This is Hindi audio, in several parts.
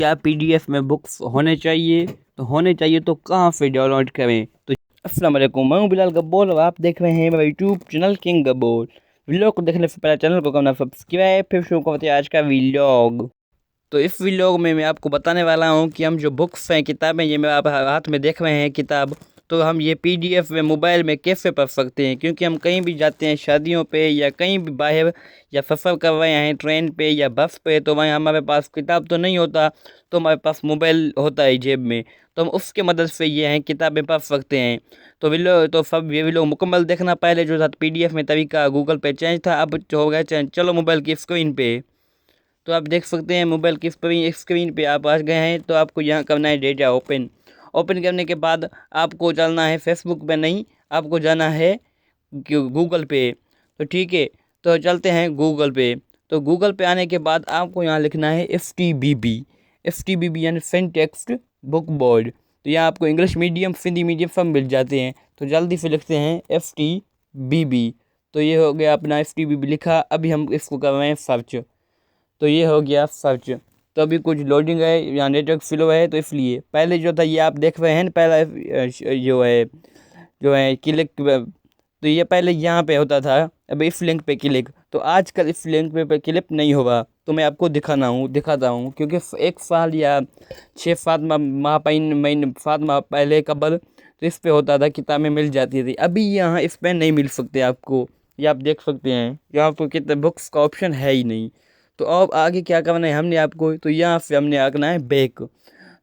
क्या PDF में बुक्स होने चाहिए? तो होने चाहिए तो कहाँ से डाउनलोड करें? तो अस्सलाम वालेकुम, मैं हूं बिलाल गब्बोर और आप देख रहे हैं मेरा यूट्यूब चैनल किंग गब्बोर। वीडियो को देखने से पहले चैनल को करना सब्सक्राइब, फिर शुरू करते हैं आज का वीडियो। तो इस वीडियो में मैं आपको बताने वाला हूं कि हम जो बुक्स हैं, किताबें, ये मैं आप हाथ में देख रहे हैं किताब, तो हम ये PDF में मोबाइल में कैसे पढ़ सकते हैं। क्योंकि हम कहीं भी जाते हैं शादियों पे या कहीं भी बाहर या सफ़र कर रहे हैं ट्रेन पे या बस पे, तो वहीं हमारे पास किताब तो नहीं होता, तो हमारे पास मोबाइल होता है जेब में, तो हम उसके मदद से ये हैं किताबें पढ़ सकते हैं। तो वीडियो तो सब ये वीडियो मुकम्मल देखना। पहले जो था PDF में तरीका गूगल पे चेंज था, अब जो हो गया चेंज। चलो मोबाइल की स्क्रीन पे, तो आप देख सकते हैं मोबाइल की स्क्रीन पे आप आ गए हैं। तो आपको यहाँ करना है डेटा ओपन। ओपन करने के बाद आपको चलना है फेसबुक पे नहीं, आपको जाना है गूगल पे। तो ठीक है, तो चलते हैं गूगल पे। तो गूगल पे आने के बाद आपको यहाँ लिखना है FTBB यानी फ्री टेक्स्ट बुक बोर्ड। तो यहाँ आपको इंग्लिश मीडियम, हिंदी मीडियम सब मिल जाते हैं। तो जल्दी से लिखते हैं FTBB। तो ये हो गया अपना FTBB लिखा। अभी हम इसको कर रहे हैं सर्च। तो ये हो गया सर्च। तो अभी कुछ लोडिंग है, यहाँ नेटवर्क स्लो है, तो इसलिए पहले जो था ये आप देख रहे हैं ना, पहला जो है क्लिक, तो ये पहले यहाँ पे होता था, अब इस लिंक पे क्लिक। तो आजकल इस लिंक पे क्लिक नहीं होगा, तो मैं आपको दिखाता हूँ। क्योंकि एक साल या 7 माह पहले कबल तो इस पे होता था, किताबें मिल जाती थी। अभी यहाँ इस पे नहीं मिल सकते आपको, ये आप देख सकते हैं, यहाँ आपको कितने बुक्स का ऑप्शन है ही नहीं। तो अब आगे क्या करना है हमने आपको, तो यहाँ से हमने आना है बैक।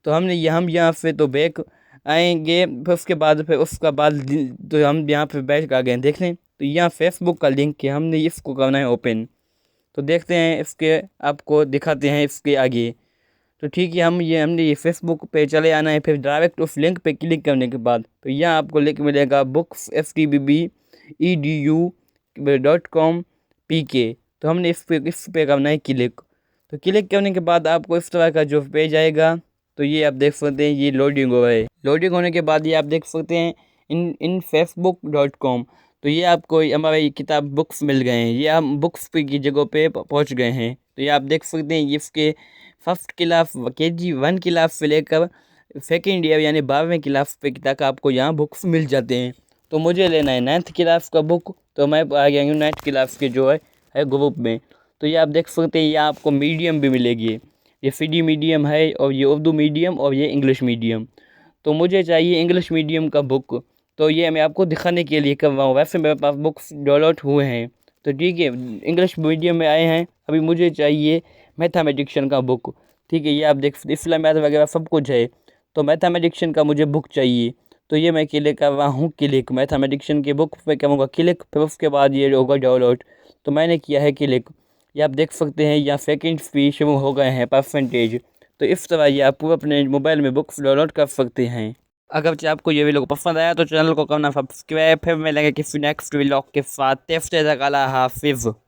तो हम यहाँ से तो बैक आएंगे, फिर उसके बाद तो हम यहाँ पे बैक आ गए, देख लें। तो यहाँ फेसबुक का लिंक है, हमने इसको करना है ओपन। तो देखते हैं इसके, आपको दिखाते हैं इसके आगे। तो ठीक है, हमने ये फेसबुक पे चले आना है। फिर डायरेक्ट उस लिंक पे क्लिक करने के बाद तो यहाँ आपको लिंक मिलेगा बुक्स FTBB.edu.com/PK। तो हमने इस पे करना है क्लिक। तो क्लिक करने के बाद आपको इस तरह का जो पेज आएगा, तो ये आप देख सकते हैं, ये लोडिंग हो रहा है। लोडिंग होने के बाद ये आप देख सकते हैं इन facebook.com। तो ये आपको हमारा ये किताब बुक्स मिल गए हैं, ये हम बुक्स पे की जगह पे पहुंच गए हैं। तो ये आप देख सकते हैं, ये इसके फर्स्ट क्लास KG1 क्लास से लेकर सेकेंड ईयर यानी 12वें क्लास पे तक आपको यहाँ बुक्स मिल जाते हैं। तो मुझे लेना है 9th क्लास का बुक, तो मैं आ गया हूँ 9th क्लास के जो है ग्रुप में। तो ये आप देख सकते हैं, ये आपको मीडियम भी मिलेगी। ये CD मीडियम है, और ये उर्दू मीडियम, और ये इंग्लिश मीडियम। तो मुझे चाहिए इंग्लिश मीडियम का बुक, तो ये मैं आपको दिखाने के लिए कर रहा हूँ। वैसे मेरे पास बुक्स डाउनलोड हुए हैं, तो ठीक है, इंग्लिश मीडियम में आए हैं। अभी मुझे चाहिए मैथमेटिक्शन का बुक। ठीक है, ये आप देख, इस्लाम मैथ वगैरह सब कुछ है। तो मैथमेटिक्शन का मुझे बुक चाहिए। तो ये मैं क्लिक कर रहा हूँ, क्लिक मैथमेटिक्शन की बुक पे करूँगा क्लिक, फिर उसके बाद ये होगा डाउनलोड। तो मैंने किया है क्लिक। ये आप देख सकते हैं, यहाँ सेकेंड भी शुरू हो गए हैं परसेंटेज। तो इस तरह ये आप अपने मोबाइल में बुक्स डाउनलोड कर सकते हैं। अगर आपको ये वीडियो पसंद आया तो चैनल को करना सब्सक्राइब। फिर मिलेंगे किसी नेक्स्ट व्लॉग के साथ। तब तक अल्लाह हाफिज़।